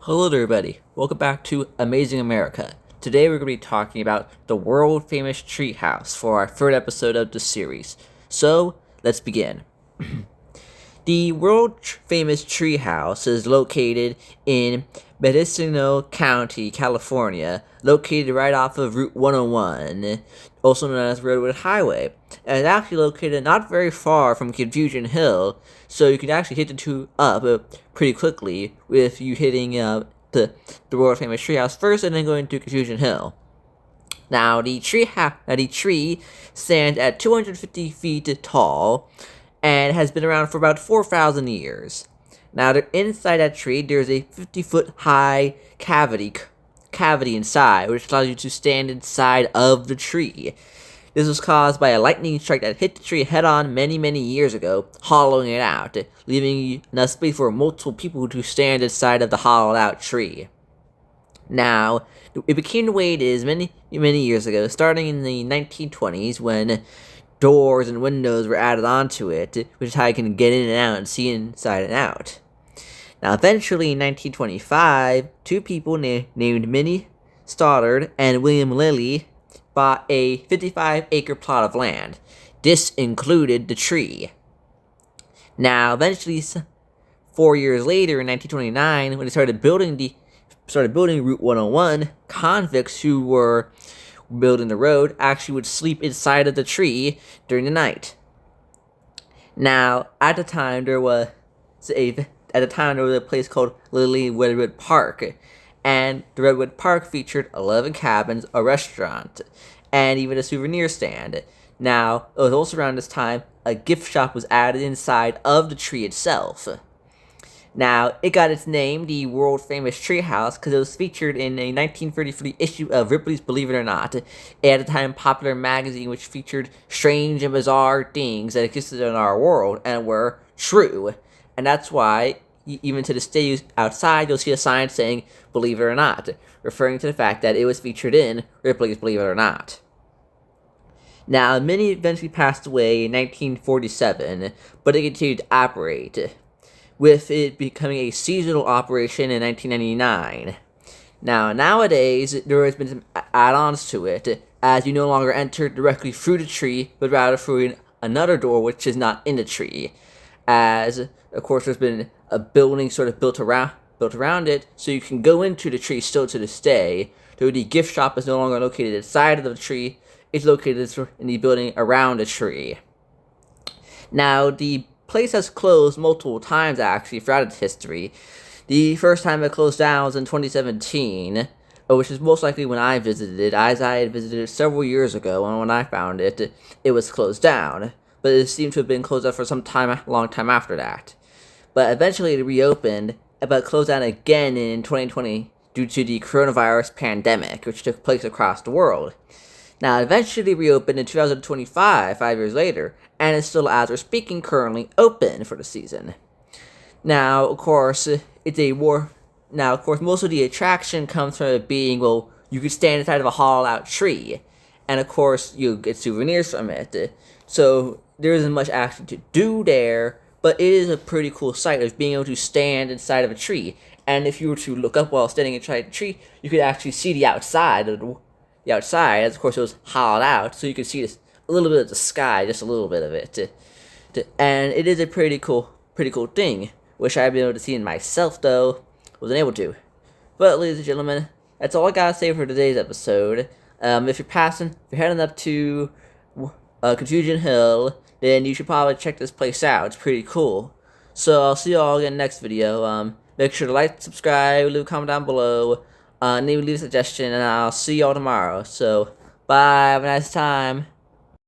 Hello there, everybody. Welcome back to Amazing America. Today we're going to be talking about the world-famous treehouse for our third episode of the series. So, let's begin. The world-famous treehouse is located in Mendocino County, California, located right off of Route 101, also known as Redwood Highway. And it's actually located not very far from Confusion Hill, so you can actually hit the two up pretty quickly with you hitting the world-famous treehouse first and then going to Confusion Hill. Now, the tree stands at 250 feet tall and has been around for about 4,000 years. Now, inside that tree, there's a 50-foot high cavity inside, which allows you to stand inside of the tree. This was caused by a lightning strike that hit the tree head-on many years ago, hollowing it out, leaving enough space for multiple people to stand inside of the hollowed-out tree. Now, it became the way it is many years ago, starting in the 1920s, when doors and windows were added onto it, which is how you can get in and out and see inside and out. Now, eventually, in 1925, two people named Minnie Stoddard and William Lilly bought a 55-acre plot of land. This included the tree. Now, eventually, 4 years later, in 1929, when they started building Route 101, convicts who were building the road actually would sleep inside of the tree during the night. Now, at the time there was a place called Redwood Park, and the Redwood Park featured 11 cabins, a restaurant, and even a souvenir stand. Now, it was also around this time a gift shop was added inside of the tree itself. Now, it got its name, the world-famous treehouse, because it was featured in a 1933 issue of Ripley's Believe It or Not, at the time popular magazine which featured strange and bizarre things that existed in our world and were true. And that's why, even to this day, outside, you'll see a sign saying, Believe It or Not, referring to the fact that it was featured in Ripley's Believe It or Not. Now, Minnie eventually passed away in 1947, but it continued to operate, with it becoming a seasonal operation in 1999. Now, nowadays, there has been some add-ons to it, as you no longer enter directly through the tree, but rather through another door which is not in the tree. As, of course, there's been a building sort of built around it, so you can go into the tree still to this day, though the gift shop is no longer located inside of the tree, it's located in the building around the tree. Now, the place has closed multiple times, actually, throughout its history. The first time it closed down was in 2017, which is most likely when I visited it, as I had visited it several years ago, and when I found it, it was closed down. But it seemed to have been closed down for some time, long time after that. But eventually it reopened, but closed down again in 2020 due to the coronavirus pandemic, which took place across the world. Now, it eventually reopened in 2025, 5 years later, and is still, as we're speaking, currently open for the season. Now, of course, most of the attraction comes from it being, well, you could stand inside of a hollowed-out tree, and of course, you get souvenirs from it. So, there isn't much actually to do there, but it is a pretty cool sight of being able to stand inside of a tree. And if you were to look up while standing inside the tree, you could actually see the outside, as of course it was hollowed out, so you could see a little bit of the sky, just a little bit of it. And it is a pretty cool thing. Wish I had been able to see it myself, though. Wasn't able to. But, ladies and gentlemen, that's all I gotta say for today's episode. If you're heading up to Confusion Hill, then you should probably check this place out. It's pretty cool. So, I'll see you all again next video. Make sure to like, subscribe, leave a comment down below, maybe leave a suggestion, and I'll see you all tomorrow. So, bye, have a nice time.